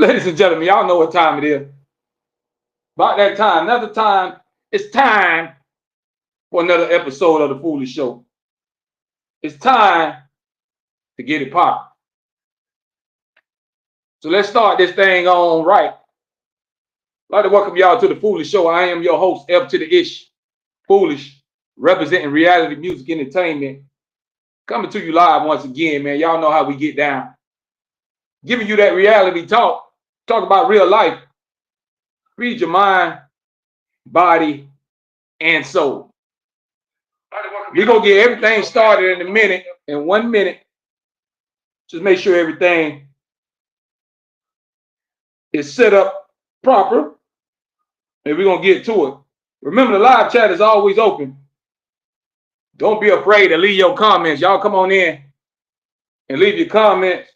Ladies and gentlemen, y'all know what time it is. About that time, another time, it's time for another episode of The Foolish Show. It's time to get it popping. So let's start this thing on right. I'd like to welcome y'all to The Foolish Show. I am your host, F to the Ish, Foolish, representing reality music entertainment. Coming to you live once again, man. Y'all know how we get down. Giving you that reality talk about real life. Feed your mind, body, and soul. We're going to get everything started in a minute, in 1 minute. Just make sure everything is set up proper, and we're going to get to it. Remember, the live chat is always open. Don't be afraid to leave your comments. Y'all come on in and leave your comments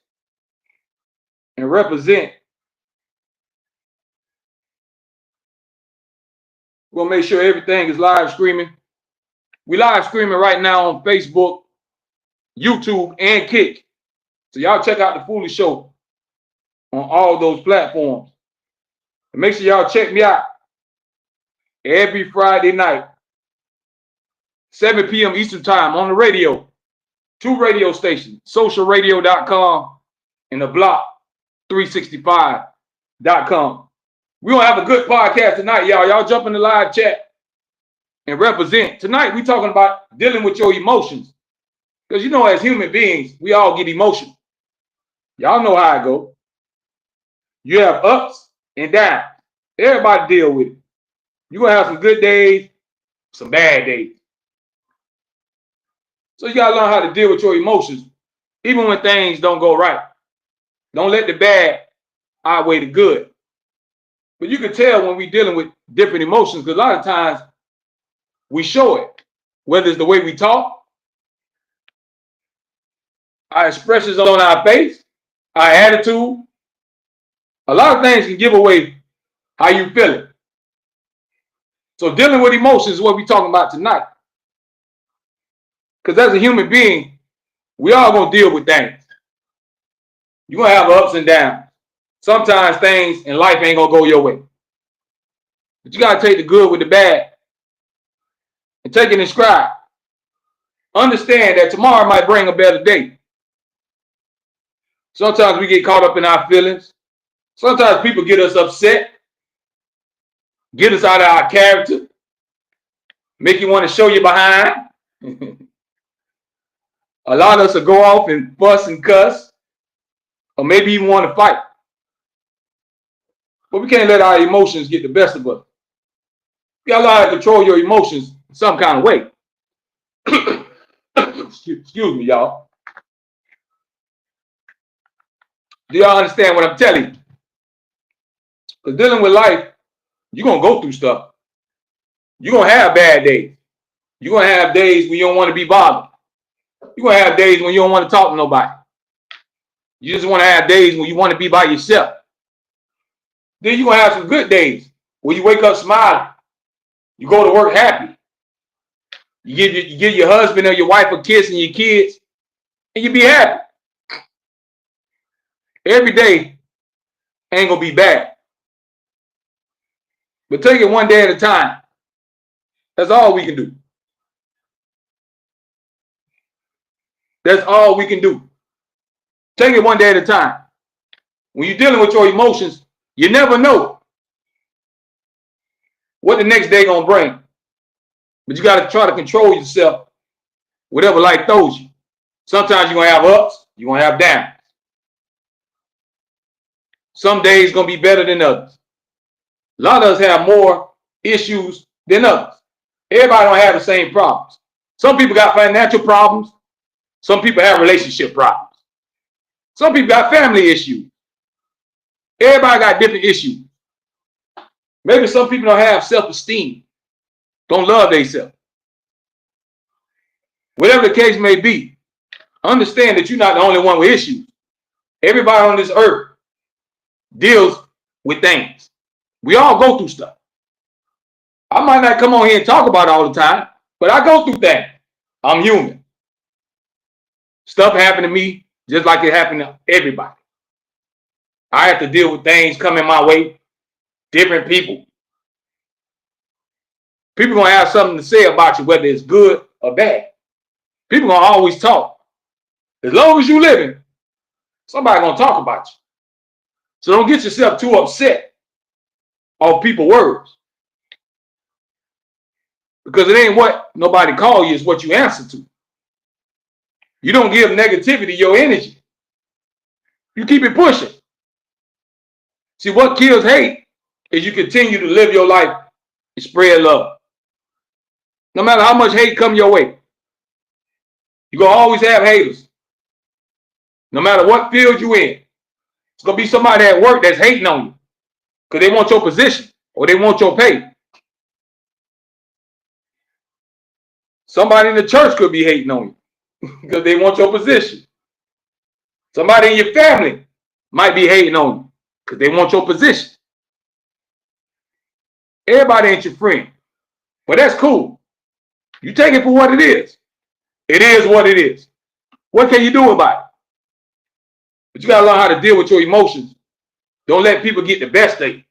and represent. We'll make sure everything is live streaming. We live streaming right now on Facebook, YouTube, and Kick. So y'all check out The Foolish Show on all those platforms. And make sure y'all check me out every Friday night, 7 p.m. Eastern Time on the radio. 2 radio stations, socialradio.com and the block365.com. We're going to have a good podcast tonight, y'all. Y'all jump in the live chat and represent. Tonight, we're talking about dealing with your emotions. Because, you know, as human beings, we all get emotional. Y'all know how it goes. You have ups and downs. Everybody deal with it. You're going to have some good days, some bad days. So you got to learn how to deal with your emotions, even when things don't go right. Don't let the bad outweigh the good. But you can tell when we're dealing with different emotions, because a lot of times we show it, whether it's the way we talk, our expressions on our face, our attitude. A lot of things can give away how you feeling. So dealing with emotions is what we're talking about tonight. Because as a human being, we all going to deal with things. You're going to have ups and downs. Sometimes things in life ain't going to go your way. But you got to take the good with the bad and take it in stride. Understand that tomorrow might bring a better day. Sometimes we get caught up in our feelings. Sometimes people get us upset, get us out of our character, make you want to show you behind. Allow us to go off and fuss and cuss, or maybe even want to fight. But we can't let our emotions get the best of us. You got to learn how to control your emotions in some kind of way. Excuse me, y'all. Do y'all understand what I'm telling you? Because dealing with life, you're going to go through stuff. You're going to have bad days. You're going to have days when you don't want to be bothered. You're going to have days when you don't want to talk to nobody. You just want to have days when you want to be by yourself. Then you're going to have some good days where you wake up smiling. You go to work happy. You give your husband or your wife a kiss and your kids, and you be happy. Every day ain't going to be bad. But take it one day at a time. That's all we can do. That's all we can do. Take it one day at a time. When you're dealing with your emotions, you never know what the next day gonna bring. But you gotta try to control yourself, whatever life throws you. Sometimes you're gonna have ups, you're gonna have downs. Some days gonna be better than others. A lot of us have more issues than others. Everybody don't have the same problems. Some people got financial problems. Some people have relationship problems. Some people got family issues. Everybody got different issues. Maybe some people don't have self-esteem, don't love themselves. Whatever the case may be, understand that you're not the only one with issues. Everybody on this earth deals with things. We all go through stuff. I might not come on here and talk about it all the time, but I go through things. I'm human. Stuff happened to me just like it happened to everybody. I have to deal with things coming my way, different people. People gonna have something to say about you, whether it's good or bad. People gonna always talk. As long as you living, somebody gonna talk about you. So don't get yourself too upset off people's words. Because it ain't what nobody call you, it's what you answer to. You don't give negativity your energy. You keep it pushing. See, what kills hate is you continue to live your life and spread love. No matter how much hate come your way, you're going to always have haters. No matter what field you in, it's going to be somebody at work that's hating on you because they want your position or they want your pay. Somebody in the church could be hating on you because they want your position. Somebody in your family might be hating on you because they want your position. Everybody ain't your friend. But that's cool. You take it for what it is. It is what it is. What can you do about it? But you got to learn how to deal with your emotions. Don't let people get the best of you.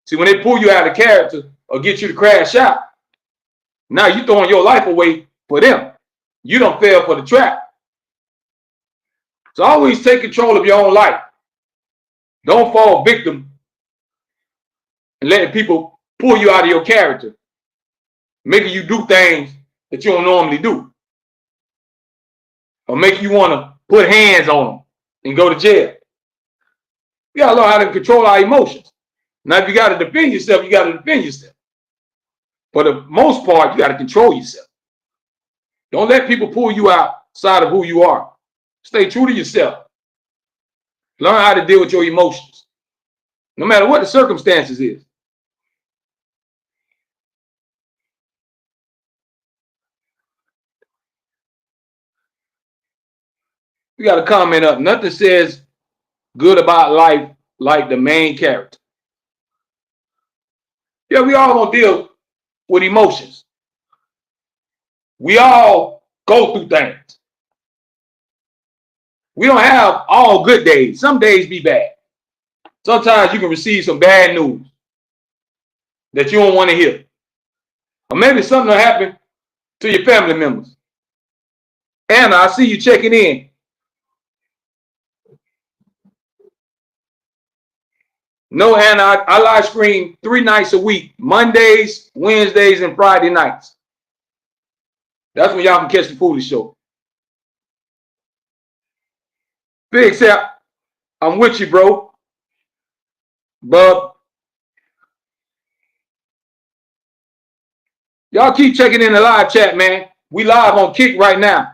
See, when they pull you out of character or get you to crash out, now you're throwing your life away for them. You don't fail for the trap. So always take control of your own life. Don't fall victim and letting people pull you out of your character, making you do things that you don't normally do, or make you want to put hands on them and go to jail. You got to learn how to control our emotions. Now, if you got to defend yourself, you got to defend yourself. For the most part, you got to control yourself. Don't let people pull you outside of who you are. Stay true to yourself. Learn how to deal with your emotions, no matter what the circumstances is. We got a comment up. Nothing says good about life like the main character. Yeah, we all gonna deal with emotions. We all go through things. We don't have all good days. Some days be bad. Sometimes you can receive some bad news that you don't want to hear. Or maybe something will happen to your family members. Anna, I see you checking in. No, Anna, I live stream 3 nights a week, Mondays, Wednesdays, and Friday nights. That's when y'all can catch the Foolish Show. Big Sap, I'm with you, bro. Bub. Y'all keep checking in the live chat, man. We live on Kick right now.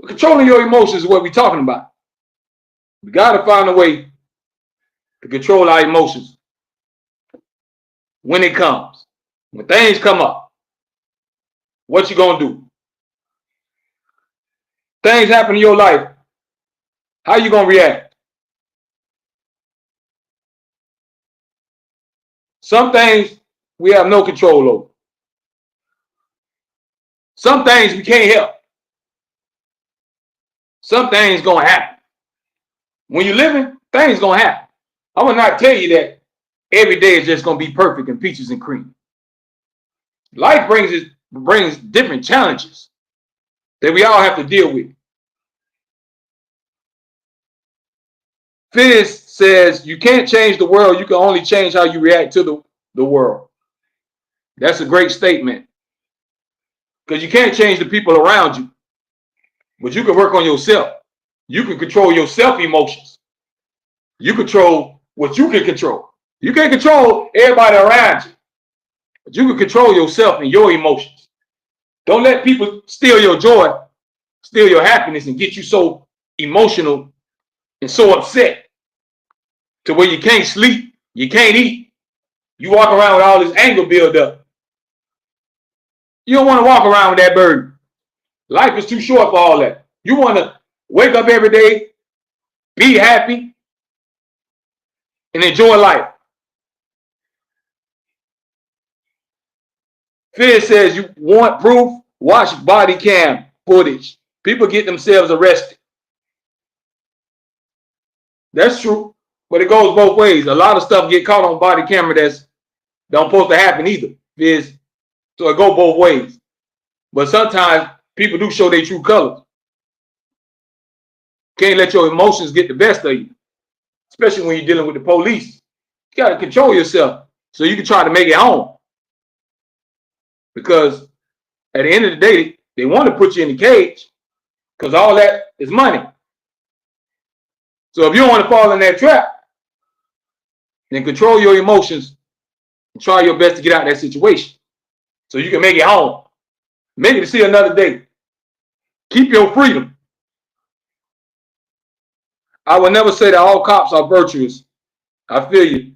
Controlling your emotions is what we're talking about. We got to find a way to control our emotions when it comes. When things come up, what you going to do? Things happen in your life, how you going to react? Some things we have no control over. Some things we can't help. Some things going to happen. When you're living, things going to happen. I will not tell you that every day is just going to be perfect and peaches and cream. Life brings different challenges that we all have to deal with. Fizz says, you can't change the world. You can only change how you react to the world. That's a great statement. Because you can't change the people around you. But you can work on yourself. You can control your self-emotions. You control what you can control. You can't control everybody around you. But you can control yourself and your emotions. Don't let people steal your joy, steal your happiness, and get you so emotional and so upset to where you can't sleep, you can't eat. You walk around with all this anger build up. You don't want to walk around with that burden. Life is too short for all that. You want to wake up every day, be happy, and enjoy life. Fizz says, you want proof? Watch body cam footage. People get themselves arrested. That's true, but it goes both ways. A lot of stuff get caught on body camera that's don't supposed to happen either. So it go both ways. But sometimes people do show their true colors. Can't let your emotions get the best of you, especially when you're dealing with the police. You got to control yourself so you can try to make it home. Because at the end of the day, they want to put you in the cage because all that is money. So if you don't want to fall in that trap, then control your emotions and try your best to get out of that situation so you can make it home. Make it to see another day. Keep your freedom. I will never say that all cops are virtuous. I feel you.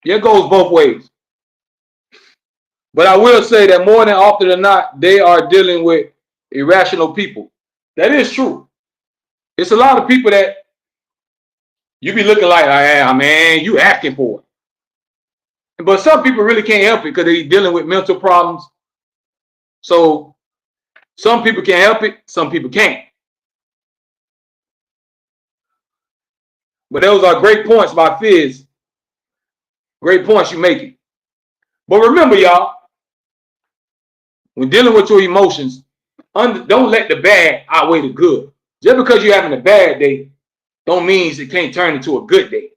It goes both ways. But I will say that more than often than not, they are dealing with irrational people. That is true. It's a lot of people that you be looking like, man, you asking for it. But some people really can't help it because they're dealing with mental problems. So some people can help it, some people can't. But those are great points by Fizz. Great points you making. But remember, y'all, when dealing with your emotions, don't let the bad outweigh the good. Just because you're having a bad day, don't mean it can't turn into a good day.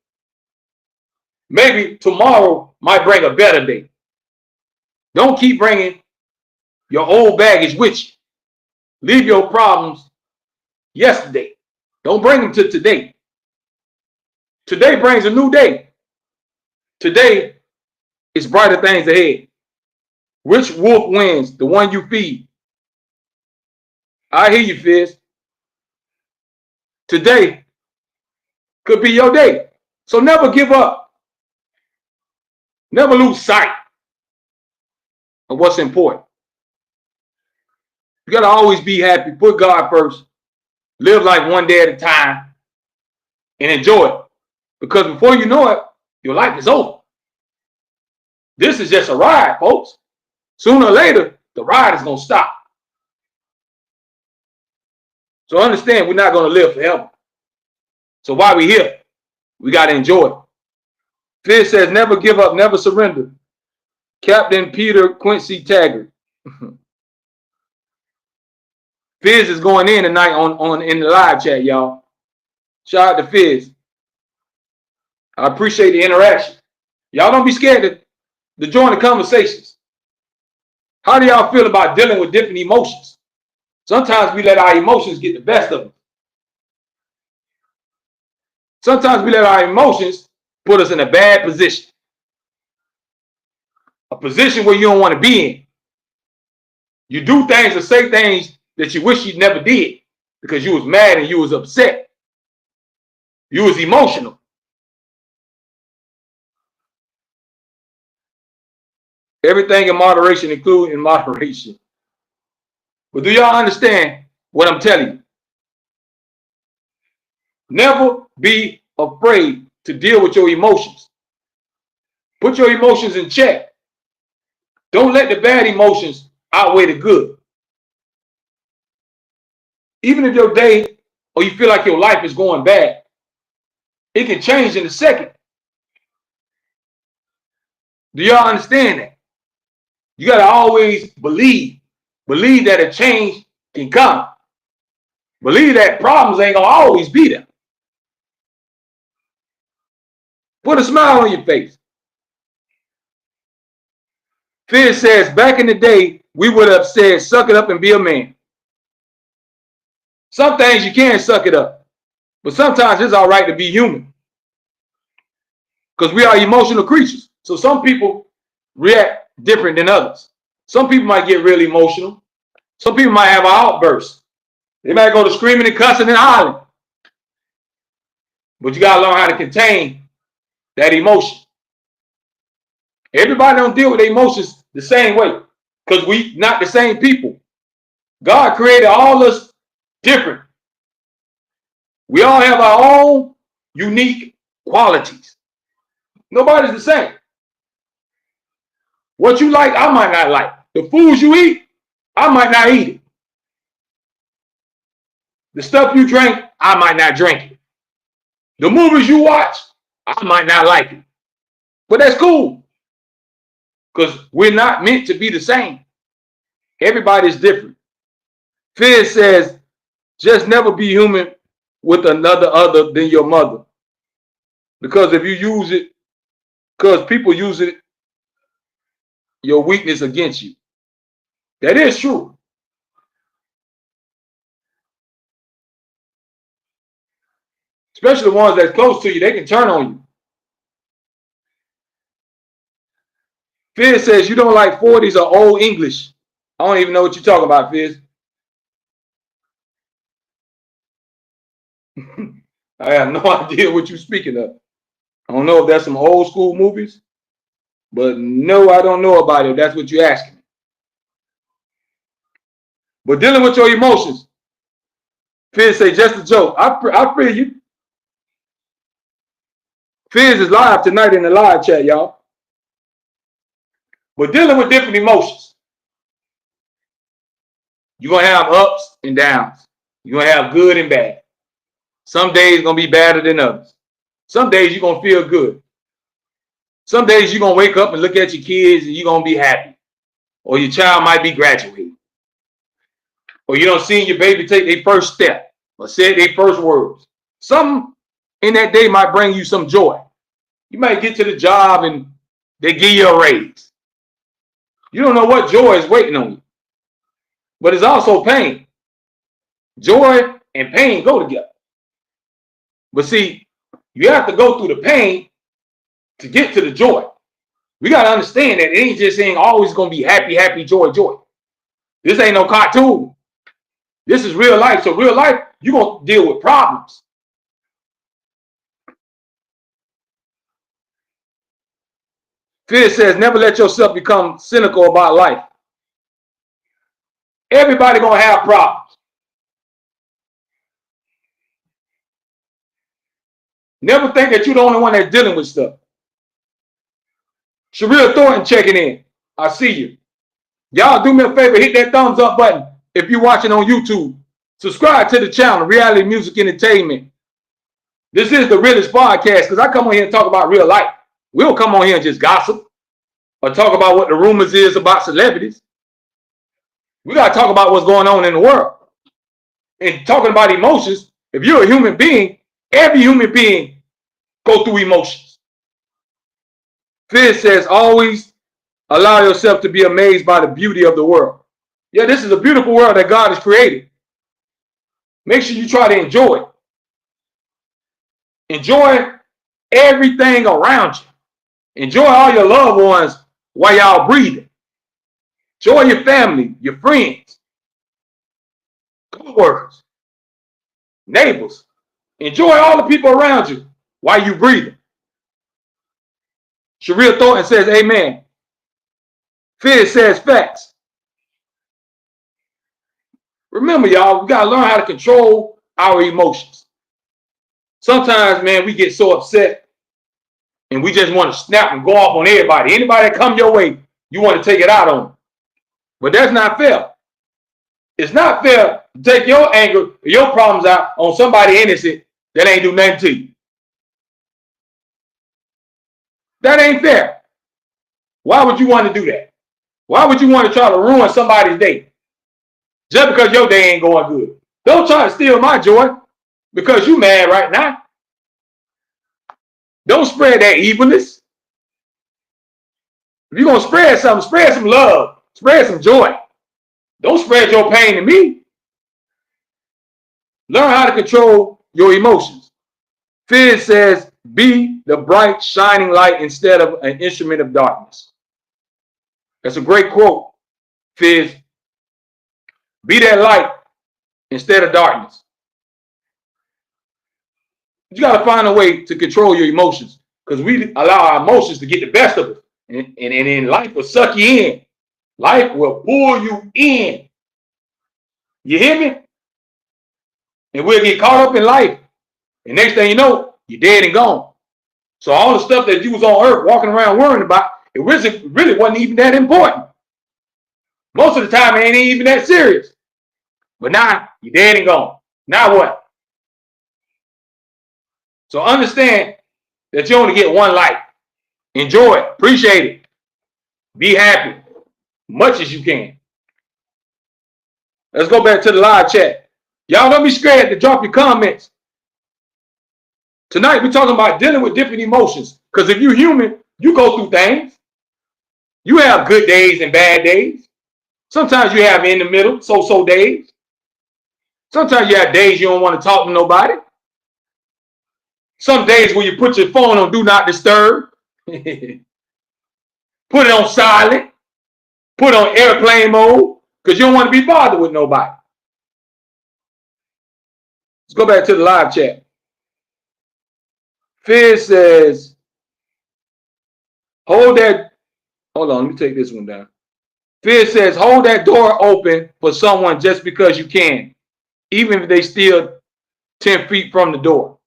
Maybe tomorrow might bring a better day. Don't keep bringing your old baggage with you. Leave your problems yesterday. Don't bring them to today. Today brings a new day. Today is brighter things ahead. Which wolf wins? The one you feed. I hear you, Fizz. Today could be your day. So never give up. Never lose sight of what's important. You got to always be happy. Put God first. Live like one day at a time and enjoy it. Because before you know it, your life is over. This is just a ride, folks. Sooner or later, the ride is going to stop. So understand, we're not going to live forever. So while we're here, we got to enjoy it. Fizz says, never give up, never surrender. Captain Peter Quincy Taggart. Fizz is going in tonight in the live chat, y'all. Shout out to Fizz. I appreciate the interaction. Y'all don't be scared to join the conversations. How do y'all feel about dealing with different emotions? Sometimes we let our emotions get the best of us. Sometimes we let our emotions put us in a bad position. A position where you don't want to be in. You do things or say things that you wish you never did because you was mad and you was upset. You was emotional. Everything in moderation, including in moderation. But do y'all understand what I'm telling you? Never be afraid to deal with your emotions. Put your emotions in check. Don't let the bad emotions outweigh the good. Even if your day or you feel like your life is going bad, it can change in a second. Do y'all understand that? You got to always believe that a change can come. Believe that problems ain't going to always be there. Put a smile on your face. Fizz says, back in the day, we would have said, suck it up and be a man. Some things you can suck it up, but sometimes it's all right to be human because we are emotional creatures. So some people react different than others. Some people might get really emotional. Some people might have an outburst. They might go to screaming and cussing and hollering. But you got to learn how to contain that emotion. Everybody don't deal with their emotions the same way because we not the same people. God created all of us different. We all have our own unique qualities. Nobody's the same. What you like, I might not like. The foods you eat, I might not eat it. The stuff you drink, I might not drink it. The movies you watch, I might not like it. But that's cool. Because we're not meant to be the same. Everybody's different. Fizz says, just never be human with another other than your mother. Because if you use it, because people use it, your weakness against you. That is true. Especially the ones that's close to you, they can turn on you. Fizz says you don't like 40s or old English. I don't even know what you're talking about, Fizz. I have no idea what you're speaking of. I don't know if that's some old school movies, but no, I don't know about it. That's what you're asking. But dealing with your emotions, Fizz say just a joke. I feel you. Fizz is live tonight in the live chat, y'all. But dealing with different emotions, you're going to have ups and downs. You're going to have good and bad. Some days going to be better than others. Some days you're going to feel good. Some days you're going to wake up and look at your kids and you're going to be happy. Or your child might be graduating. Or you don't see your baby take their first step or say their first words. Something in that day might bring you some joy. You might get to the job and they give you a raise. You don't know what joy is waiting on you. But it's also pain. Joy and pain go together. But see, you have to go through the pain to get to the joy. We got to understand that it ain't always going to be happy, happy, joy, joy. This ain't no cartoon. This is real life. So real life, you're going to deal with problems. Fizz says, never let yourself become cynical about life. Everybody going to have problems. Never think that you're the only one that's dealing with stuff. Sharia Thornton checking in. I see you. Y'all do me a favor, hit that thumbs up button if you're watching on YouTube. Subscribe to the channel, Reality Music Entertainment. This is the realest podcast because I come on here and talk about real life. We don't come on here and just gossip or talk about what the rumors is about celebrities. We got to talk about what's going on in the world. And talking about emotions, if you're a human being, every human being go through emotions. Fizz says, always allow yourself to be amazed by the beauty of the world. Yeah, this is a beautiful world that God has created. Make sure you try to enjoy it. Enjoy everything around you. Enjoy all your loved ones while y'all breathing. Enjoy your family, your friends, co-workers, neighbors. Enjoy all the people around you while you breathing. Sharia Thornton says, amen. Fizz says facts. Remember, y'all, we got to learn how to control our emotions. Sometimes, man, we get so upset and we just want to snap and go off on everybody. Anybody that come your way, you want to take it out on them. But that's not fair. It's not fair to take your anger, your problems out on somebody innocent that ain't do nothing to you. That ain't fair. Why would you want to do that? Why would you want to try to ruin somebody's day? Just because your day ain't going good. Don't try to steal my joy because you mad right now. Don't spread that evilness. If you're going to spread something, spread some love. Spread some joy. Don't spread your pain to me. Learn how to control your emotions. Fizz says, be the bright, shining light instead of an instrument of darkness. That's a great quote, Fizz. Be that light instead of darkness. You got to find a way to control your emotions because we allow our emotions to get the best of us. And then life will suck you in. Life will pull you in. You hear me? And we'll get caught up in life. And next thing you know, you're dead and gone. So all the stuff that you was on earth walking around worrying about, it really wasn't even that important. Most of the time, it ain't even that serious. But now, you're dead and gone. Now what? So understand that you only get one life. Enjoy it. Appreciate it. Be happy. Much as you can. Let's go back to the live chat. Y'all don't be scared to drop your comments. Tonight, we're talking about dealing with different emotions. Because if you're human, you go through things. You have good days and bad days. Sometimes you have in the middle, so-so days. Sometimes you have days you don't want to talk to nobody. Some days where you put your phone on do not disturb. Put it on silent. Put it on airplane mode. Because you don't want to be bothered with nobody. Let's go back to the live chat. Fizz says, hold on, let me take this one down. Fizz says, hold that door open for someone just because you can, even if they still 10 feet from the door.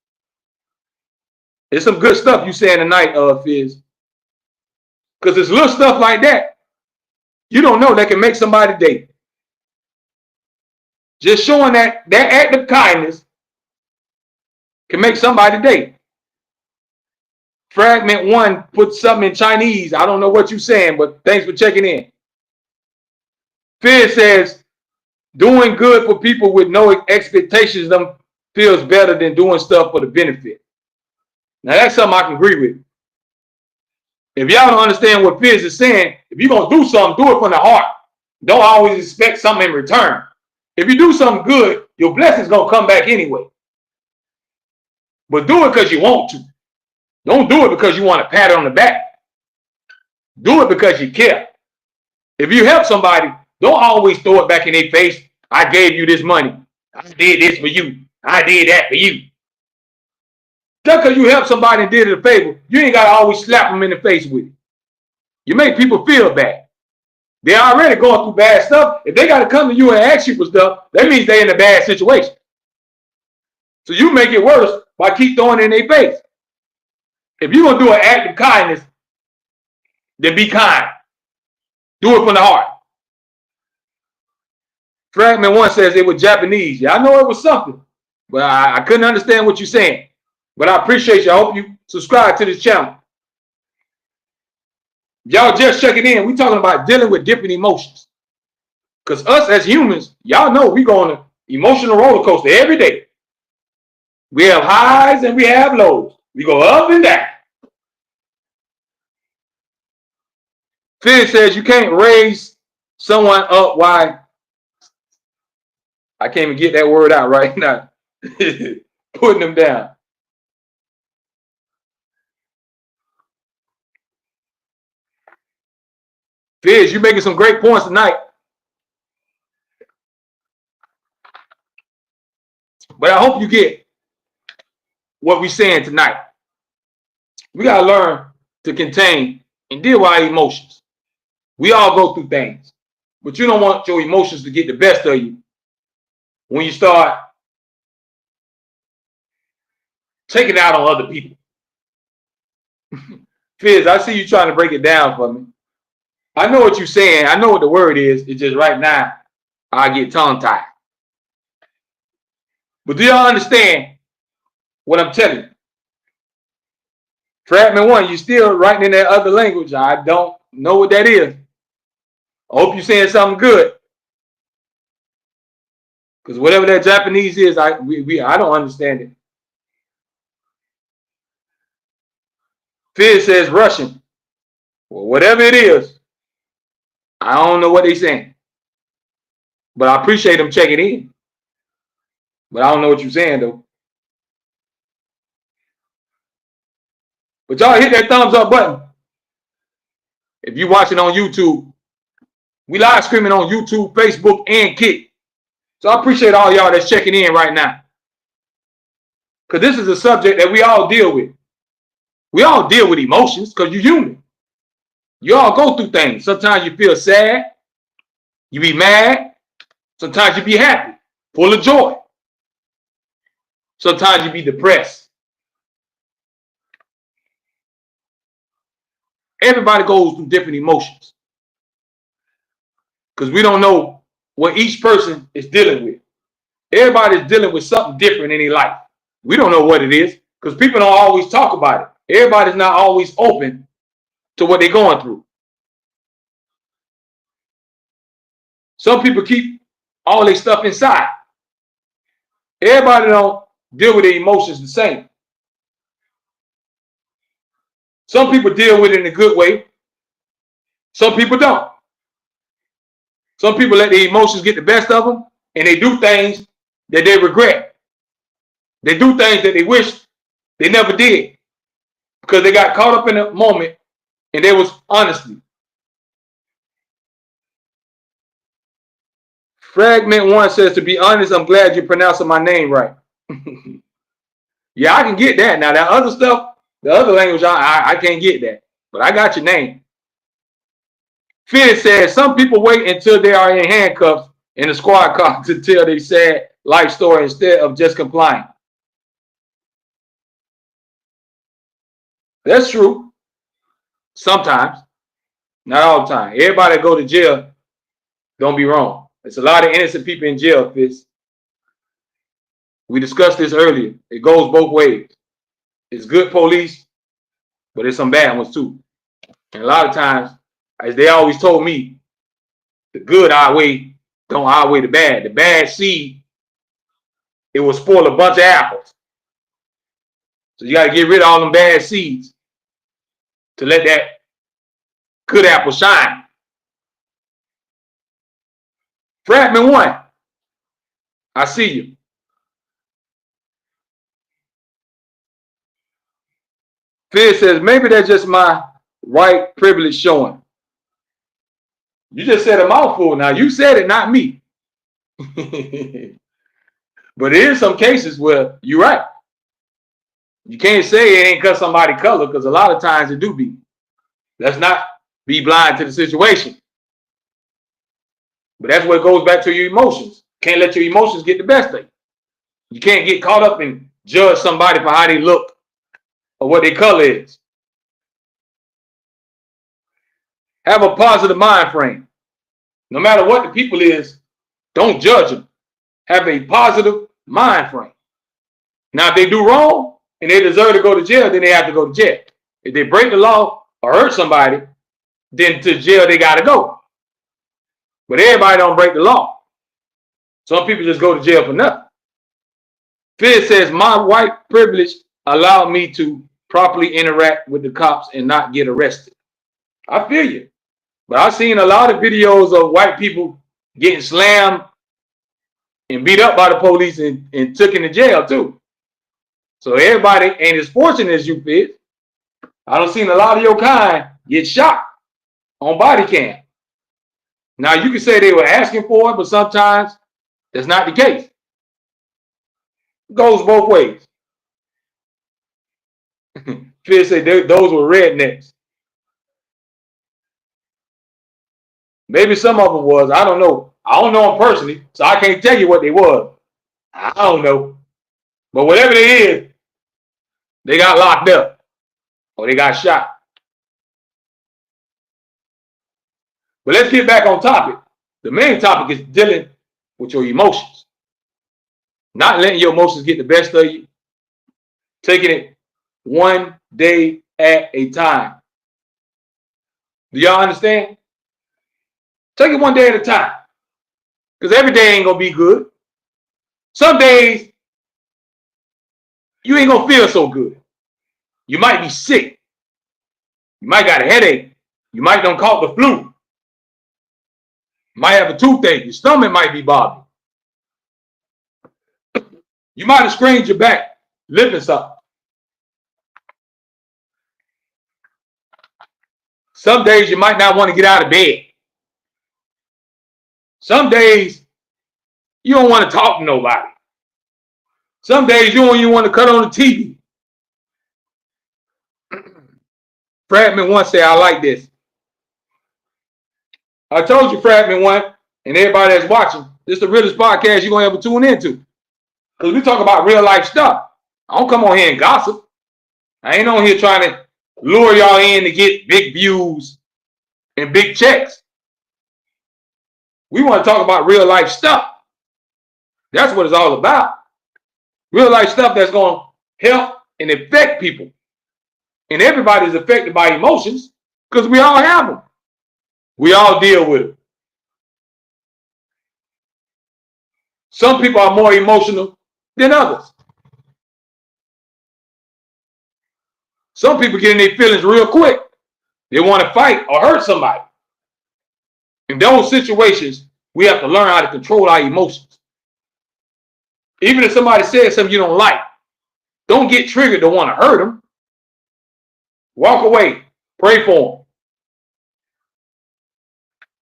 There's some good stuff you saying tonight, Fizz. Because it's little stuff like that you don't know that can make somebody day. Just showing that act of kindness can make somebody day. Fragment 1 put something in Chinese. I don't know what you're saying, but thanks for checking in. Fizz says, doing good for people with no expectations of them feels better than doing stuff for the benefit. Now, that's something I can agree with. If y'all don't understand what Fizz is saying, if you're going to do something, do it from the heart. Don't always expect something in return. If you do something good, your blessing's going to come back anyway. But do it because you want to. Don't do it because you want a pat on the back. Do it because you care. If you help somebody, don't always throw it back in their face. I gave you this money. I did this for you. I did that for you. Just because you help somebody and did it a favor, you ain't got to always slap them in the face with it. You make people feel bad. They're already going through bad stuff. If they got to come to you and ask you for stuff, that means they're in a bad situation. So you make it worse by keep throwing it in their face. If you're going to do an act of kindness, then be kind. Do it from the heart. Fragment 1 says it was Japanese. Yeah, I know it was something, but I couldn't understand what you're saying. But I appreciate you. I hope you subscribe to this channel. Y'all just checking in. We talking about dealing with different emotions. Because us as humans, y'all know we go on an emotional roller coaster every day. We have highs and we have lows. We go up and down. Fizz says you can't raise someone up. Why? I can't even get that word out right now. Putting them down. Fizz, you're making some great points tonight. But I hope you get what we're saying tonight. We got to learn to contain and deal with our emotions. We all go through things. But you don't want your emotions to get the best of you when you start taking it out on other people. Fizz, I see you trying to break it down for me. I know what you're saying. I know what the word is. It's just right now, I get tongue-tied. But do y'all understand what I'm telling you? Fragment 1, you're still writing in that other language. I don't know what that is. I hope you're saying something good. Because whatever that Japanese is, I don't understand it. Fizz says Russian. Well, whatever it is, I don't know what they're saying. But I appreciate them checking in. But I don't know what you're saying, though. But y'all hit that thumbs up button. If you're watching on YouTube, we live streaming on YouTube, Facebook, and Kick. So I appreciate all y'all that's checking in right now. Because this is a subject that we all deal with. We all deal with emotions because you're human. You all go through things. Sometimes you feel sad. You be mad. Sometimes you be happy, full of joy. Sometimes you be depressed. Everybody goes through different emotions. because we don't know what each person is dealing with. Everybody's dealing with something different in their life. We don't know what it is because people don't always talk about it. Everybody's not always open to what they're going through. Some people keep all their stuff inside. Everybody don't deal with their emotions the same. Some people deal with it in a good way. Some people don't. Some people let their emotions get the best of them, and they do things that they regret. They do things that they wish they never did because they got caught up in a moment and there was honesty. Fragment 1 says, to be honest, I'm glad you're pronouncing my name right. Yeah, I can get that. Now, that other stuff, the other language, I can't get that. But I got your name. Fizz says, some people wait until they are in handcuffs in a squad car to tell their sad life story instead of just complying. That's true. Sometimes. Not all the time. Everybody that go to jail, don't be wrong. There's a lot of innocent people in jail, Fizz. We discussed this earlier. It goes both ways. It's good police, but there's some bad ones too. And a lot of times, as they always told me, the good don't outweigh the bad. The bad seed, it will spoil a bunch of apples. So you got to get rid of all them bad seeds to let that good apple shine. Fragment 1, I see you. Fizz says, maybe that's just my white privilege showing. You just said a mouthful now. You said it, not me. But there is some cases where you're right. You can't say it ain't because somebody color, because a lot of times it do be. Let's not be blind to the situation. But that's where it goes back to your emotions. Can't let your emotions get the best of you. You can't get caught up and judge somebody for how they look or what their color is. Have a positive mind frame. No matter what the people is, don't judge them. Have a positive mind frame. Now, if they do wrong and they deserve to go to jail, then they have to go to jail. If they break the law or hurt somebody, then to jail they got to go. But everybody don't break the law. Some people just go to jail for nothing. Fizz says, my white privilege allowed me to properly interact with the cops and not get arrested. I feel you. But I've seen a lot of videos of white people getting slammed and beat up by the police and took into jail too. So everybody ain't as fortunate as you, Fizz. I done seen a lot of your kind get shot on body cam. Now, you can say they were asking for it, but sometimes that's not the case. It goes both ways. Fizz said those were rednecks. Maybe some of them was. I don't know. I don't know them personally, so I can't tell you what they was. I don't know. But whatever they is, they got locked up or they got shot. But let's get back on topic. The main topic is dealing with your emotions. Not letting your emotions get the best of you. Taking it one day at a time. Do y'all understand? Take it one day at a time. Because every day ain't going to be good. Some days, you ain't going to feel so good. You might be sick. You might got a headache. You might done caught the flu. You might have a toothache. Your stomach might be bothering. You might have sprained your back lifting something. Some days you might not want to get out of bed. Some days you don't want to talk to nobody. Some days you don't even want to cut on the TV. Fragment 1 say, I like this. I told you, Fragment 1, and everybody that's watching, this is the realest podcast you're going to ever tune into. Because we talk about real life stuff. I don't come on here and gossip. I ain't on here trying to lure y'all in to get big views and big checks. We want to talk about real life stuff. That's what it's all about. Real life stuff that's going to help and affect people. And everybody's affected by emotions because we all have them. We all deal with them. Some people are more emotional than others. Some people get in their feelings real quick. They want to fight or hurt somebody. In those situations, we have to learn how to control our emotions. Even if somebody says something you don't like, don't get triggered to want to hurt them. Walk away. Pray for them.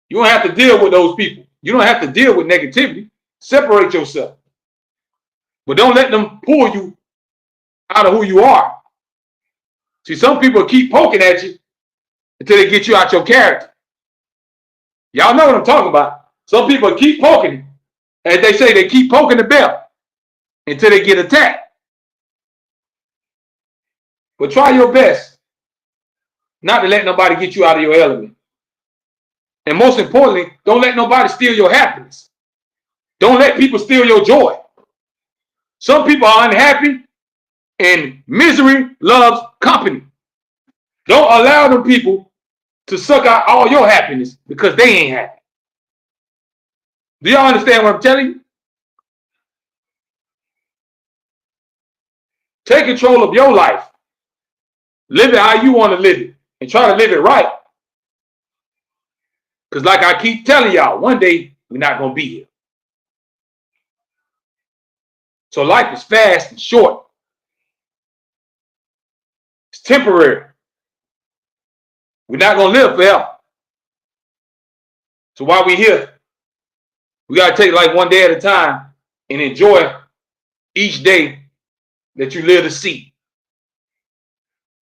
You don't have to deal with those people. You don't have to deal with negativity. Separate yourself. But don't let them pull you out of who you are. See, some people keep poking at you until they get you out your character. Y'all know what I'm talking about. Some people keep poking, as they say, they keep poking the bell until they get attacked. But try your best not to let nobody get you out of your element. And most importantly, don't let nobody steal your happiness. Don't let people steal your joy. Some people are unhappy and misery loves company. Don't allow them people to suck out all your happiness because they ain't happy. Do y'all understand what I'm telling you? Take control of your life. Live it how you want to live it and try to live it right. Because like I keep telling y'all, one day we're not going to be here. So life is fast and short. It's temporary. We're not going to live forever. So while we're here, we got to take like one day at a time and enjoy each day that you live to see.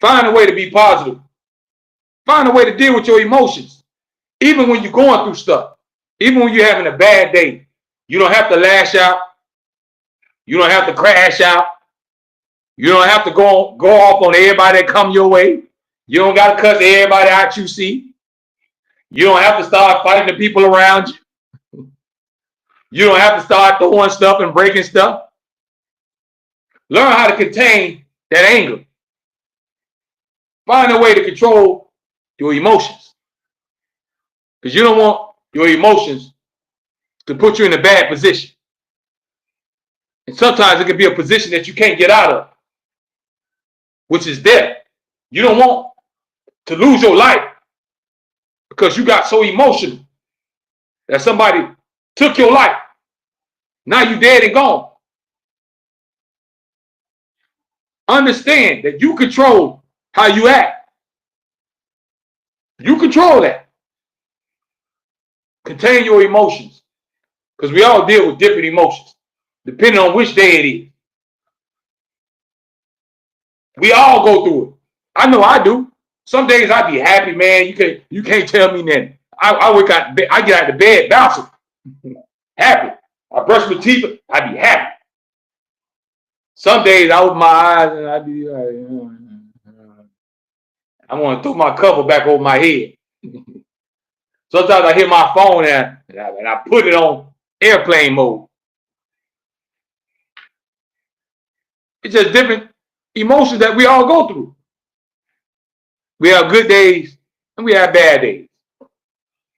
Find a way to be positive. Find a way to deal with your emotions. Even when you're going through stuff. Even when you're having a bad day. You don't have to lash out. You don't have to crash out. You don't have to go off on everybody that come your way. You don't got to cuss everybody out you see. You don't have to start fighting the people around you. You don't have to start throwing stuff and breaking stuff. Learn how to contain that anger. Find a way to control your emotions. Because you don't want your emotions to put you in a bad position. And sometimes it can be a position that you can't get out of, which is death. You don't want to lose your life because you got so emotional that somebody took your life. Now you dead and gone. Understand that you control how you act. You control that. Contain your emotions. Because we all deal with different emotions, depending on which day it is. We all go through it. I know I do. Some days I be happy, man. You can't tell me nothing. I get out of bed bouncing. Happy. I brush my teeth, I be happy. Some days I open my eyes and I be like, I want to throw my cover back over my head. Sometimes I hit my phone and I put it on airplane mode. It's just different emotions that we all go through. We have good days and we have bad days.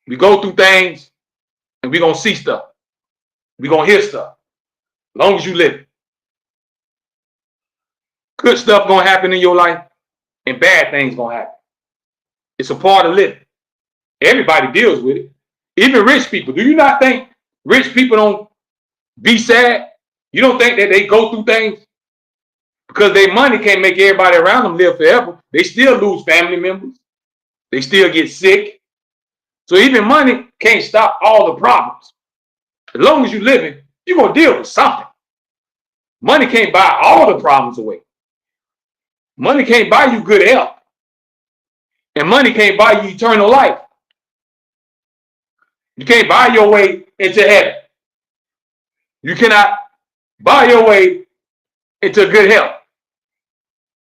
We go through things and we're going to see stuff. We're going to hear stuff. As long as you live. Good stuff going to happen in your life and bad things going to happen. It's a part of living. Everybody deals with it. Even rich people. Do you not think rich people don't be sad? You don't think that they go through things? Because their money can't make everybody around them live forever. They still lose family members. They still get sick. So even money can't stop all the problems. As long as you're living, you're going to deal with something. Money can't buy all the problems away. Money can't buy you good health. And money can't buy you eternal life. You can't buy your way into heaven. You cannot buy your way into good health.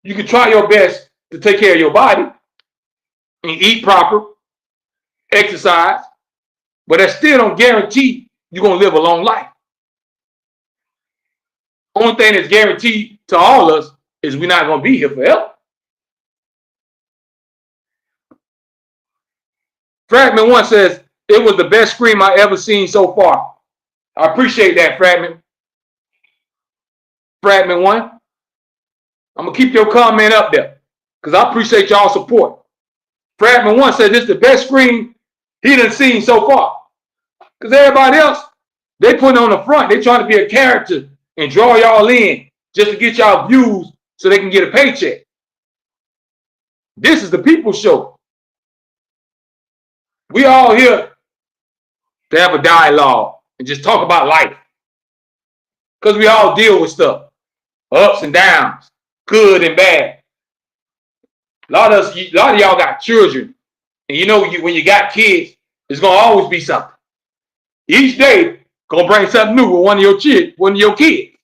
You can try your best to take care of your body and eat proper, exercise, But that still don't guarantee you're going to live a long life. Only thing that's guaranteed to all of us is we're not going to be here forever. Fragment 1 says, it was the best scream I ever seen so far. I appreciate that, Fragment 1. I'm going to keep your comment up there because I appreciate y'all support. Fragment 1 says it's the best scream he done seen so far. Because everybody else, they putting on the front. They trying to be a character and draw y'all in just to get y'all views so they can get a paycheck. This is the people's show. We all here to have a dialogue and just talk about life. Because we all deal with stuff. Ups and downs. Good and bad. A lot of y'all got children. And you know when you got kids, it's going to always be something. Each day going to bring something new with one of your kids.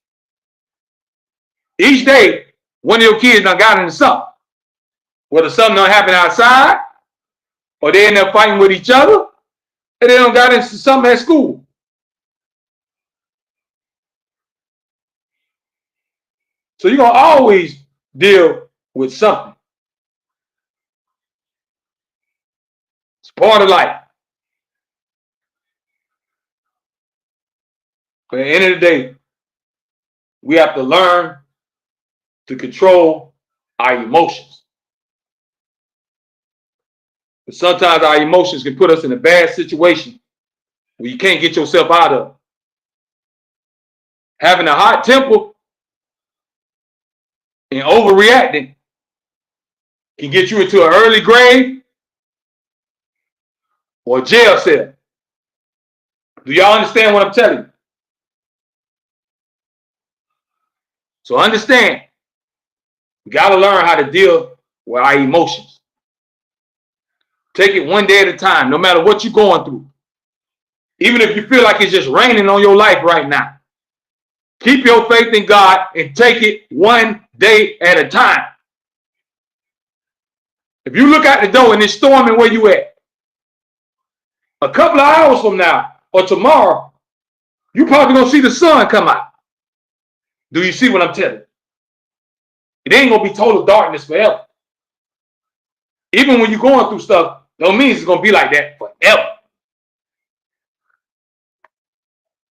Each day, one of your kids done got into something. Whether something done happen outside, or they end up fighting with each other, and they done got into something at school. So you're going to always deal with something. It's part of life. But at the end of the day, we have to learn to control our emotions. But sometimes our emotions can put us in a bad situation where you can't get yourself out of. Having a hot temper and overreacting can get you into an early grave or a jail cell. Do y'all understand what I'm telling you? So understand, we got to learn how to deal with our emotions. Take it one day at a time, no matter what you're going through. Even if you feel like it's just raining on your life right now. Keep your faith in God and take it one day at a time. If you look out the door and it's storming where you at, a couple of hours from now or tomorrow, you probably going to see the sun come out. Do you see what I'm telling you? It ain't going to be total darkness forever. Even when you're going through stuff, don't mean it's going to be like that forever.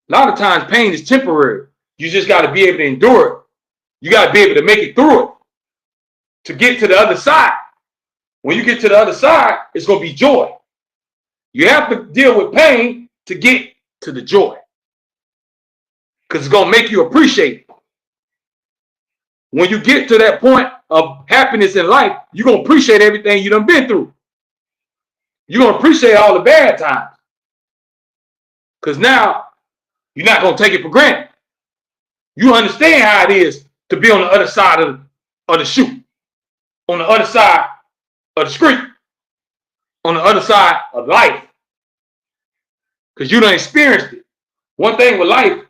A lot of times pain is temporary. You just got to be able to endure it. You got to be able to make it through it to get to the other side. When you get to the other side, it's going to be joy. You have to deal with pain to get to the joy. Because it's going to make you appreciate it. When you get to that point of happiness in life, you're going to appreciate everything you done been through. You're going to appreciate all the bad times. Because now you're not going to take it for granted. You understand how it is to be on the other side of the shoe, on the other side of the street, on the other side of life. Because you done experienced it. One thing with life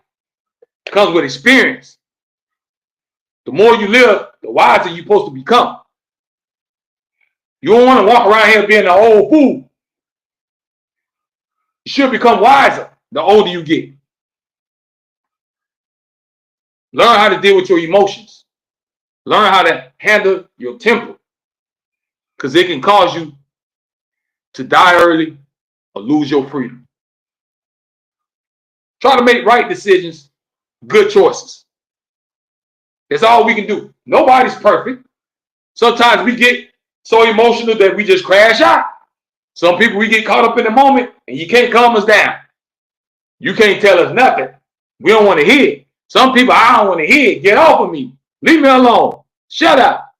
comes with experience. The more you live, the wiser you're supposed to become. You don't want to walk around here being an old fool. You should become wiser the older you get. Learn how to deal with your emotions. Learn how to handle your temper. Because it can cause you to die early or lose your freedom. Try to make right decisions, good choices. That's all we can do. Nobody's perfect. Sometimes we get so emotional that we just crash out. Some people, we get caught up in the moment and you can't calm us down. You can't tell us nothing. We don't want to hear it. Some people, I don't want to hear it. Get off of me. Leave me alone. Shut up.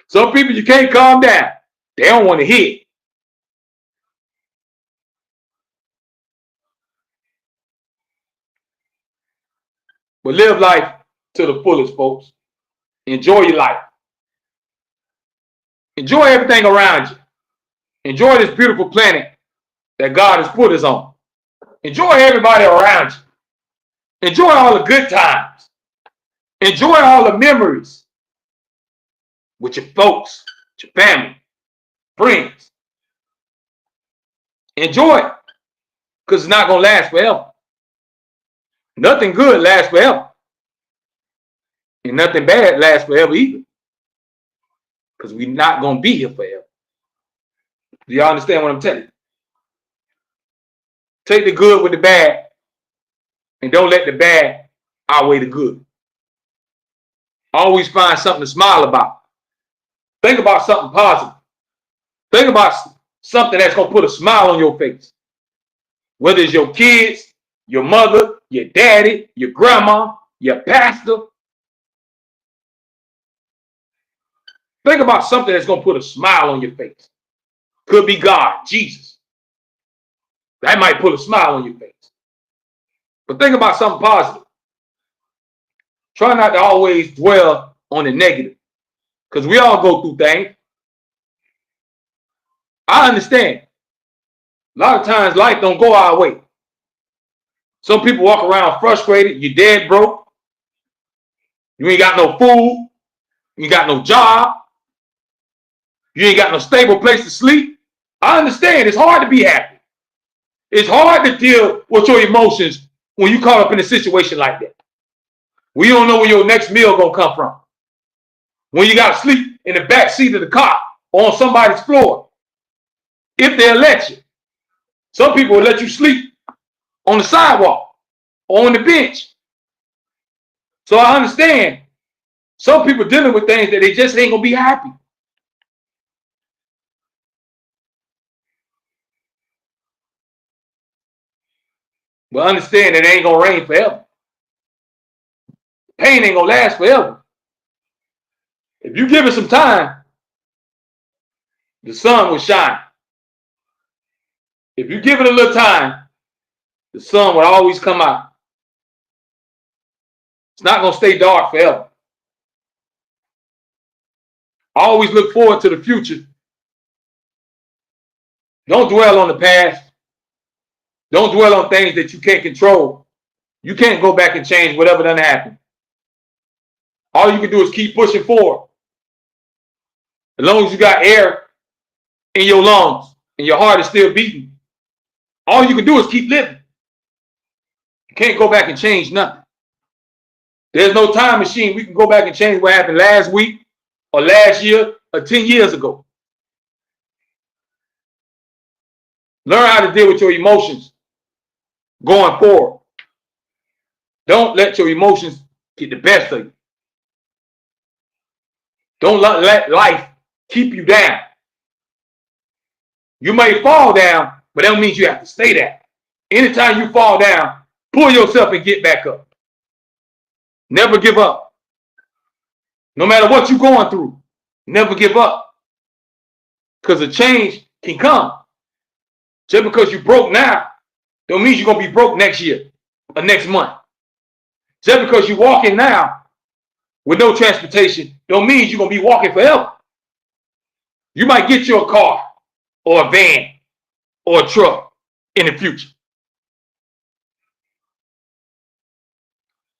Some people, you can't calm down. They don't want to hear it. But live life to the fullest, folks. Enjoy your life. Enjoy everything around you. Enjoy this beautiful planet that God has put us on. Enjoy everybody around you. Enjoy all the good times. Enjoy all the memories with your folks, with your family, friends. Enjoy it, because it's not going to last forever. Nothing good lasts forever. And nothing bad lasts forever either. Because we're not going to be here forever. Do y'all understand what I'm telling you? Take the good with the bad, and don't let the bad outweigh the good. Always find something to smile about. Think about something positive. Think about something that's going to put a smile on your face. Whether it's your kids, your mother, your daddy, your grandma, your pastor. Think about something that's going to put a smile on your face. Could be God, Jesus. That might put a smile on your face. But think about something positive. Try not to always dwell on the negative, because we all go through things. I understand. A lot of times life don't go our way. Some people walk around frustrated. You're dead broke. You ain't got no food. You ain't got no job. You ain't got no stable place to sleep. I understand. It's hard to be happy. It's hard to deal with your emotions when you caught up in a situation like that. When you don't know where your next meal gonna come from. When you gotta sleep in the back seat of the car or on somebody's floor. If they'll let you. Some people will let you sleep on the sidewalk or on the bench. So I understand some people dealing with things that they just ain't gonna be happy. But understand that it ain't gonna rain forever. Pain ain't gonna last forever. If you give it some time, the sun will shine. If you give it a little time, the sun will always come out. It's not gonna stay dark forever. Always look forward to the future. Don't dwell on the past. Don't dwell on things that you can't control. You can't go back and change whatever done happened. All you can do is keep pushing forward. As long as you got air in your lungs and your heart is still beating, all you can do is keep living. You can't go back and change nothing. There's no time machine we can go back and change what happened last week or last year or 10 years ago. Learn how to deal with your emotions going forward. Don't let your emotions get the best of you. Don't let life keep you down. You may fall down, but that don't mean you have to stay there. Anytime you fall down, pull yourself and get back up. Never give up. No matter what you're going through, never give up. Because a change can come. Just because you're broke now, don't mean you're going to be broke next year or next month. Just because you're walking now with no transportation, don't mean you're going to be walking forever. You might get you a car or a van or a truck in the future.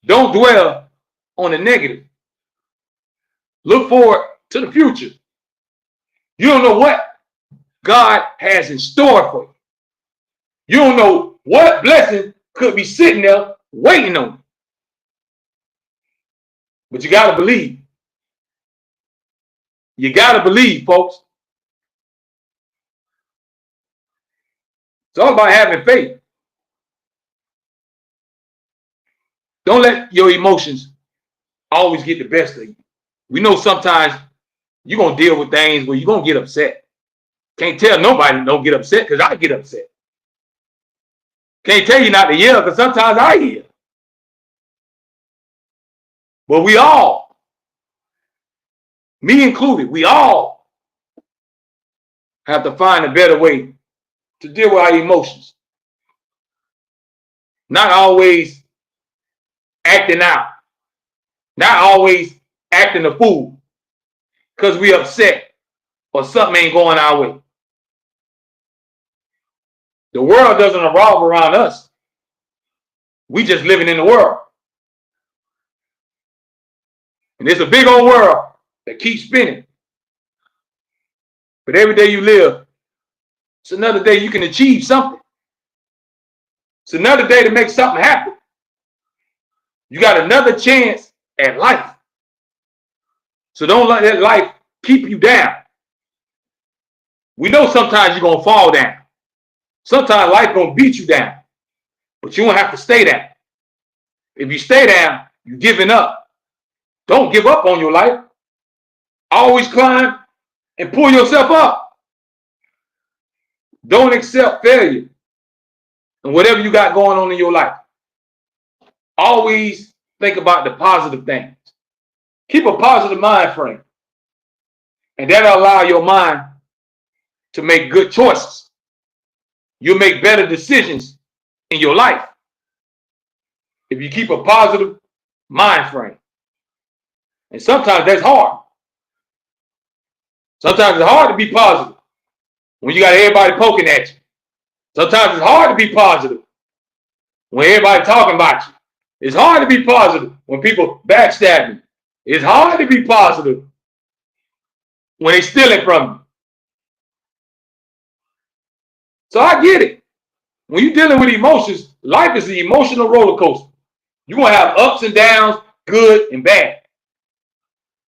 Don't dwell on the negative. Look forward to the future. You don't know what God has in store for you. You don't know what blessing could be sitting there waiting on you. But you got to believe. You got to believe, folks. It's all about having faith. Don't let your emotions always get the best of you. We know sometimes you're going to deal with things where you're going to get upset. Can't tell nobody don't get upset, because I get upset. Can't tell you not to yell, because sometimes I yell. But we all, me included, we all have to find a better way to deal with our emotions. Not always acting out. Not always acting a fool because we upset or something ain't going our way. The world doesn't revolve around us. We just living in the world. And it's a big old world that keeps spinning. But every day you live, It's another day you can achieve something. It's another day to make something happen. You got another chance at life. So don't let that life keep you down. We know sometimes you're going to fall down. Sometimes life going to beat you down. But you don't have to stay down. If you stay down, you're giving up. Don't give up on your life. Always climb and pull yourself up. Don't accept failure and whatever you got going on in your life. Always think about the positive things. Keep a positive mind frame. And that'll allow your mind to make good choices. You'll make better decisions in your life if you keep a positive mind frame. And sometimes that's hard. Sometimes it's hard to be positive when you got everybody poking at you. Sometimes it's hard to be positive when everybody's talking about you. It's hard to be positive when people backstab you. It's hard to be positive when they steal it from you. So I get it. When you're dealing with emotions, life is an emotional roller coaster. You're going to have ups and downs, good and bad.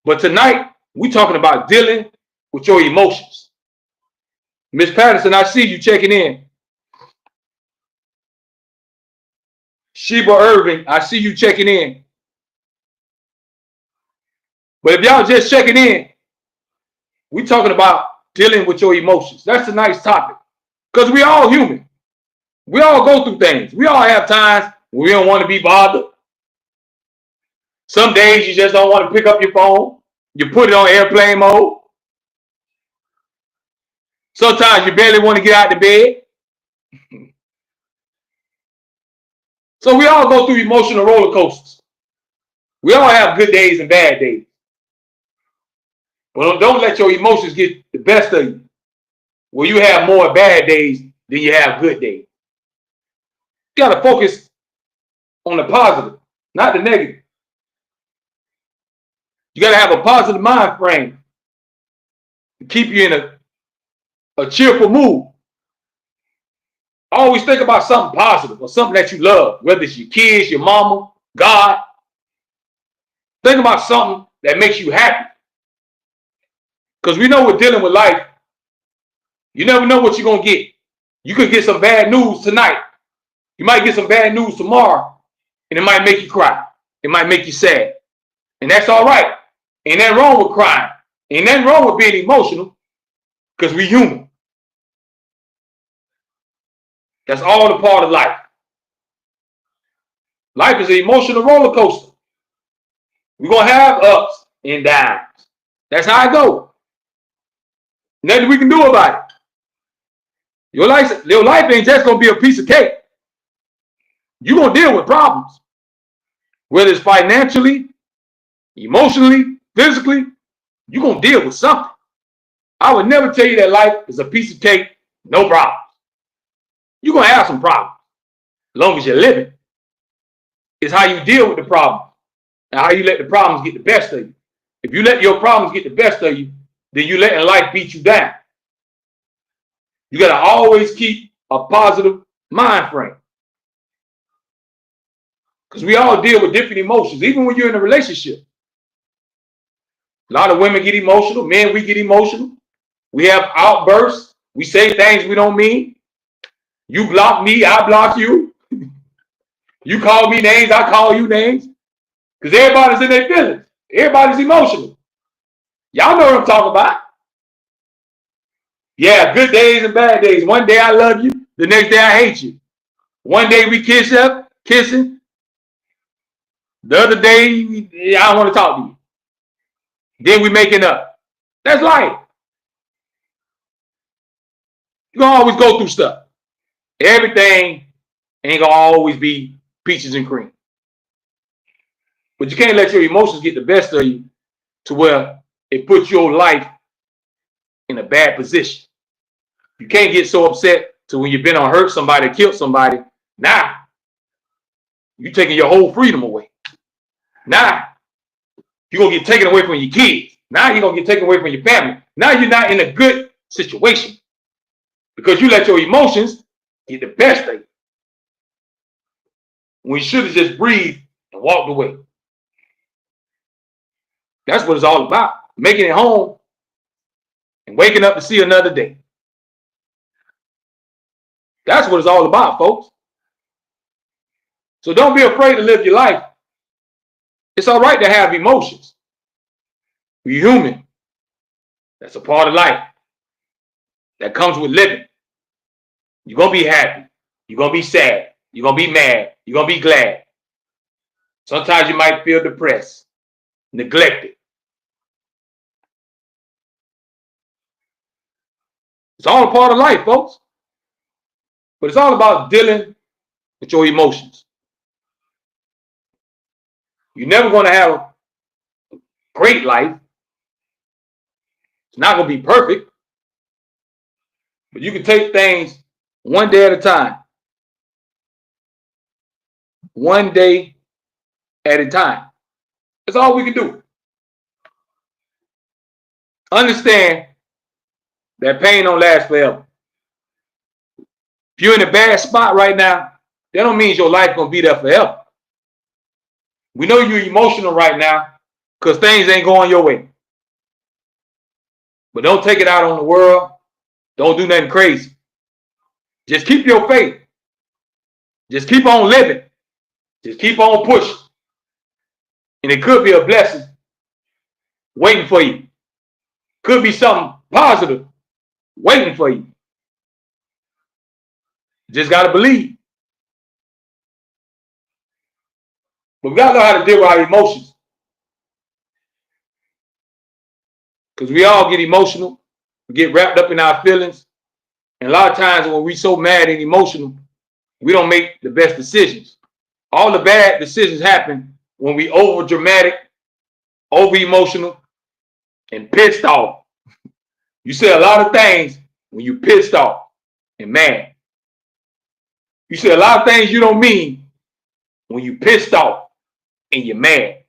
But tonight, we're talking about dealing with your emotions. Miss Patterson, I see you checking in. Sheba Irving, I see you checking in. But if y'all just checking in, we're talking about dealing with your emotions. That's a nice topic. Because we all human. We all go through things. We all have times when we don't want to be bothered. Some days you just don't want to pick up your phone. You put it on airplane mode. Sometimes you barely want to get out of bed. So we all go through emotional roller coasters. We all have good days and bad days. But don't let your emotions get the best of you, where you have more bad days than you have good days. You got to focus on the positive, not the negative. You got to have a positive mind frame to keep you in a cheerful mood. Always think about something positive or something that you love, whether it's your kids, your mama, God. Think about something that makes you happy. Because we know we're dealing with life. You never know what you're going to get. You could get some bad news tonight. You might get some bad news tomorrow, and it might make you cry. It might make you sad. And that's all right. Ain't nothing wrong with crying. Ain't nothing wrong with being emotional, because we're human. That's all a part of life. Life is an emotional roller coaster. We're going to have ups and downs. That's how it goes. Nothing we can do about it. Your life ain't just going to be a piece of cake. You're going to deal with problems. Whether it's financially, emotionally, physically, you're going to deal with something. I would never tell you that life is a piece of cake, no problems. You're going to have some problems as long as you're living. It's how you deal with the problem and how you let the problems get the best of you. If you let your problems get the best of you, then you're letting life beat you down. You got to always keep a positive mind frame. Because we all deal with different emotions, even when you're in a relationship. A lot of women get emotional. Men, we get emotional. We have outbursts. We say things we don't mean. You block me, I block you. You call me names, I call you names. Because everybody's in their feelings. Everybody's emotional. Y'all know what I'm talking about. Yeah, good days and bad days. One day I love you. The next day I hate you. One day we kissing. The other day, I don't want to talk to you. Then we making up. That's life. You're going to always go through stuff. Everything ain't going to always be peaches and cream. But you can't let your emotions get the best of you to where it puts your life in a bad position. You can't get so upset to when you've been on hurt somebody, killed somebody. Now, you're taking your whole freedom away. Now, you're going to get taken away from your kids. Now, you're going to get taken away from your family. Now, you're not in a good situation. because you let your emotions get the best of you. When you should have just breathed and walked away. That's what it's all about. Making it home and waking up to see another day. That's what it's all about, folks. So don't be afraid to live your life. It's all right to have emotions. We're human. That's a part of life. That comes with living. You're going to be happy. You're going to be sad. You're going to be mad. You're going to be glad. Sometimes you might feel depressed, neglected. It's all a part of life, folks. But it's all about dealing with your emotions. You're never going to have a great life. It's not going to be perfect. But you can take things one day at a time. One day at a time. That's all we can do. Understand that pain don't last forever. If you're in a bad spot right now, that don't mean your life gonna be there forever. We know you're emotional right now because things ain't going your way. But don't take it out on the world. Don't do nothing crazy. Just keep your faith. Just keep on living. Just keep on pushing. And it could be a blessing waiting for you. Could be something positive waiting for you. Just got to believe. But we got to know how to deal with our emotions. Because we all get emotional. We get wrapped up in our feelings. And a lot of times when we're so mad and emotional, we don't make the best decisions. All the bad decisions happen when we over dramatic, over emotional, and pissed off. You say a lot of things when you're pissed off and mad. You say a lot of things you don't mean when you're pissed off and you're mad.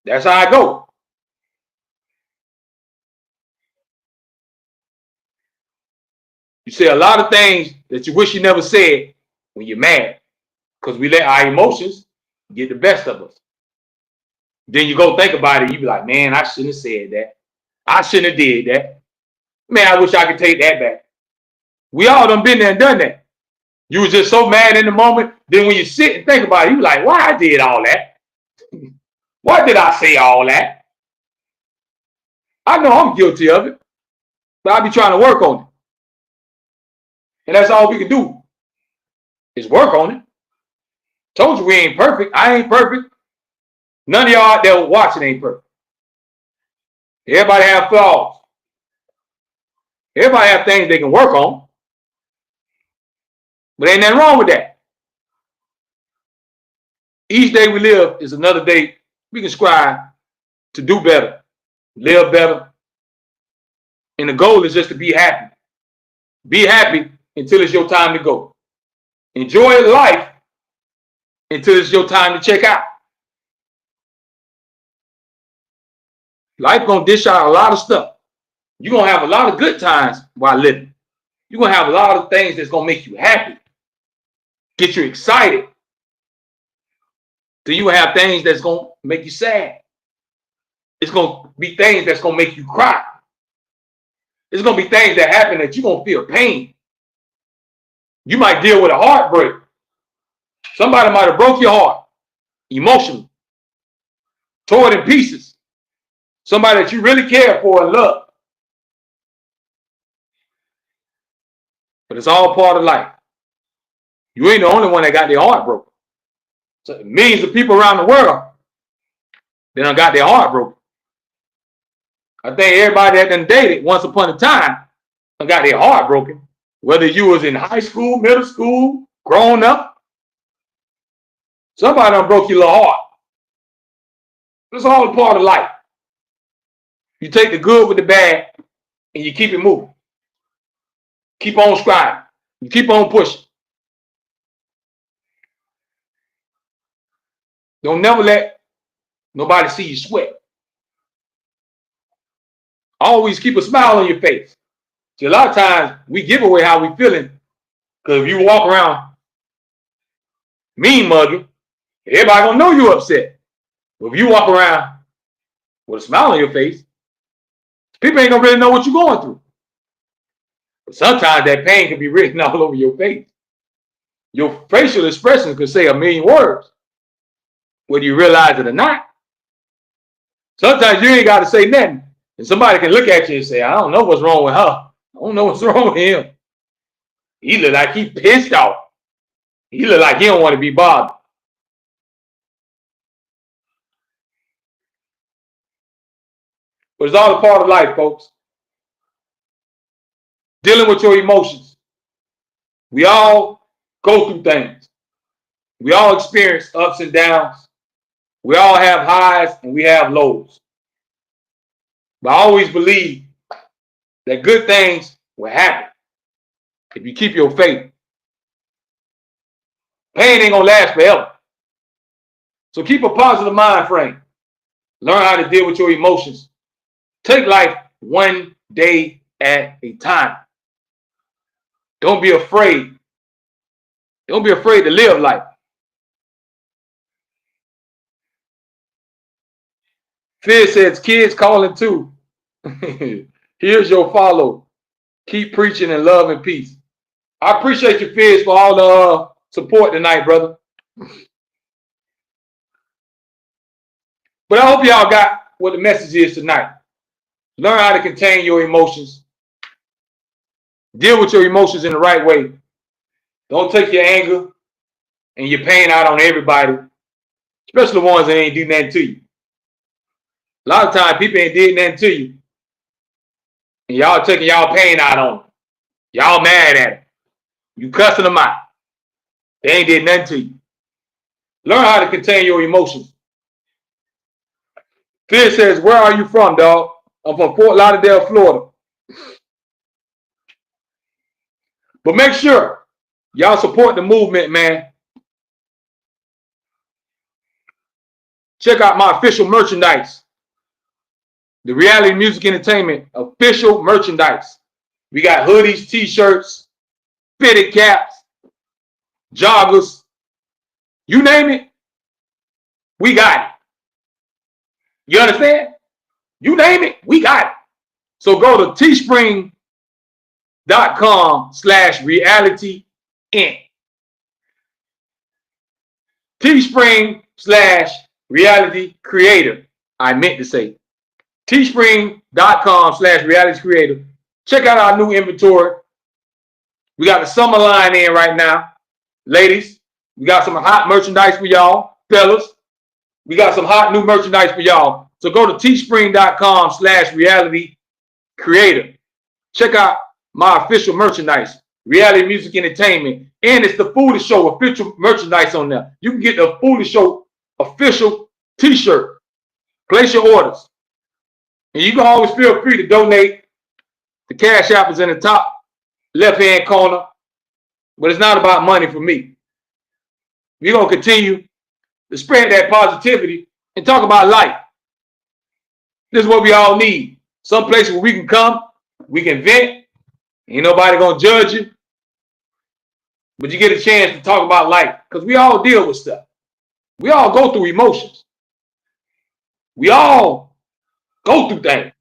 That's how I go. You say a lot of things that you wish you never said when you're mad, because we let our emotions get the best of us. Then you go think about it. You be like, man, I shouldn't have said that. I shouldn't have did that. Man, I wish I could take that back. We all done been there and done that. You was just so mad in the moment. Then when you sit and think about it, you be like, why I did all that? Why did I say all that? I know I'm guilty of it, but I be trying to work on it. And that's all we can do is work on it. Told you we ain't perfect. I ain't perfect. None of y'all out there watching ain't perfect. Everybody have flaws. Everybody have things they can work on. But ain't nothing wrong with that. Each day we live is another day we can strive to do better, live better. And the goal is just to be happy. Be happy until it's your time to go. Enjoy life until it's your time to check out. Life gonna dish out a lot of stuff. You're gonna have a lot of good times while living. You're gonna have a lot of things that's gonna make you happy, get you excited. Then you have things that's gonna make you sad. It's gonna be things that's gonna make you cry. It's gonna be things that happen that you're gonna feel pain. You might deal with a heartbreak. Somebody might have broke your heart emotionally, tore it in pieces. Somebody that you really care for and love. But it's all part of life. You ain't the only one that got their heart broken. So millions of people around the world, they done got their heart broken. I think everybody that done dated once upon a time done got their heart broken. Whether you was in high school, middle school, growing up, somebody done broke your little heart. It's all a part of life. You take the good with the bad and you keep it moving. Keep on striving. You keep on pushing. Don't never let nobody see you sweat. Always keep a smile on your face. See, a lot of times we give away how we feeling, because if you walk around mean mugging, everybody gonna know you upset. But if you walk around with a smile on your face, people ain't gonna really know what you're going through. But sometimes that pain can be written all over your face. Your facial expressions could say a million words, whether you realize it or not. Sometimes you ain't got to say nothing, and somebody can look at you and say, I don't know what's wrong with her. I don't know what's wrong with him. He look like he pissed off. He look like he don't want to be bothered. But it's all a part of life, folks. Dealing with your emotions. We all go through things. We all experience ups and downs. We all have highs and we have lows. But I always believe that good things will happen if you keep your faith. Pain ain't gonna last forever. So keep a positive mind frame. Learn how to deal with your emotions. Take life one day at a time. Don't be afraid. Don't be afraid to live life. Fear says, kids calling too. Here's your follow. Keep preaching in love and peace. I appreciate your fears for all the support tonight, brother. But I hope y'all got what the message is tonight. Learn how to contain your emotions. Deal with your emotions in the right way. Don't take your anger and your pain out on everybody, especially the ones that ain't do nothing to you. A lot of times people ain't did nothing to you, and y'all taking y'all pain out on them. Y'all mad at them. You cussing them out. They ain't did nothing to you. Learn how to contain your emotions. Fear says, where are you from, dog? I'm from Fort Lauderdale, Florida. But make sure y'all support the movement, man. Check out my official merchandise. The Reality Music Entertainment official merchandise. We got hoodies, t-shirts, fitted caps, joggers. You name it, we got it. You understand? You name it, we got it. So go to teespring.com/reality-int. Teespring/reality-creator. I meant to say. Teespring.com/reality-creator. Check out our new inventory. We got the summer line in right now. Ladies, we got some hot merchandise for y'all. Fellas, we got some hot new merchandise for y'all. So go to teespring.com/reality-creator. Check out my official merchandise, Reality Music Entertainment. And it's the Foolish Show official merchandise on there. You can get the Foolish Show official t-shirt. Place your orders. And you can always feel free to donate. The Cash App is in the top left-hand corner. But it's not about money for me. We're going to continue to spread that positivity and talk about life. This is what we all need. Some place where we can come, we can vent. Ain't nobody going to judge you. But you get a chance to talk about life. Because we all deal with stuff. We all go through emotions. We all go through things.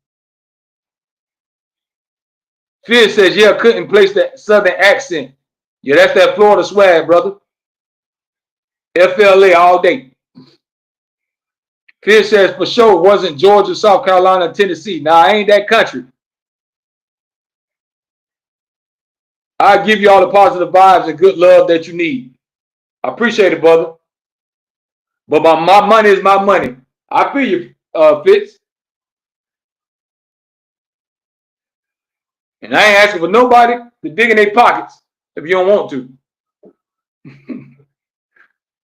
Fear says, yeah, couldn't place that southern accent. Yeah, that's that Florida swag, brother. FLA all day. Fear says, for sure, it wasn't Georgia, South Carolina, Tennessee. Nah, I ain't that country. I give you all the positive vibes and good love that you need. I appreciate it, brother. But my money is my money. I feel you, Fitz. And I ain't asking for nobody to dig in their pockets if you don't want to.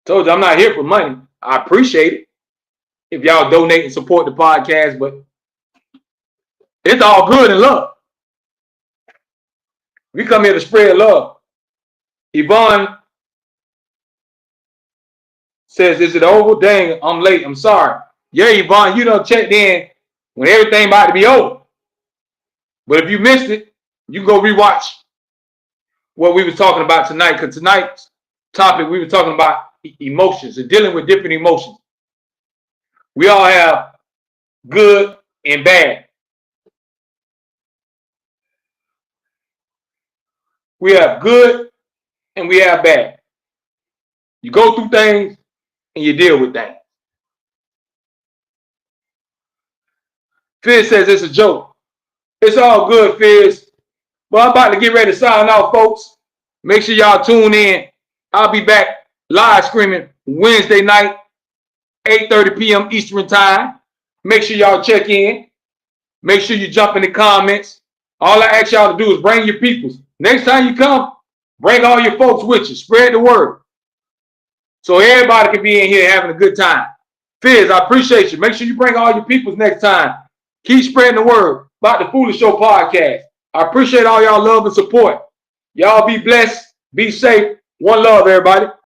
Told you I'm not here for money. I appreciate it if y'all donate and support the podcast, but it's all good in love. We come here to spread love. Yvonne says, is it over? Dang, I'm late. I'm sorry. Yeah, Yvonne, you done checked in when everything about to be over. But if you missed it, you can go rewatch what we was talking about tonight, because tonight's topic, we were talking about emotions and dealing with different emotions. We all have good and bad. We have good and we have bad. You go through things and you deal with things. Fizz says it's a joke. It's all good, Fizz. Well, I'm about to get ready to sign off, folks. Make sure y'all tune in. I'll be back live streaming Wednesday night, 8:30 p.m. Eastern time. Make sure y'all check in. Make sure you jump in the comments. All I ask y'all to do is bring your peoples. Next time you come, bring all your folks with you. Spread the word, so everybody can be in here having a good time. Fizz, I appreciate you. Make sure you bring all your peoples next time. Keep spreading the word about the Foolish Show podcast. I appreciate all y'all love and support. Y'all be blessed. Be safe. One love, everybody.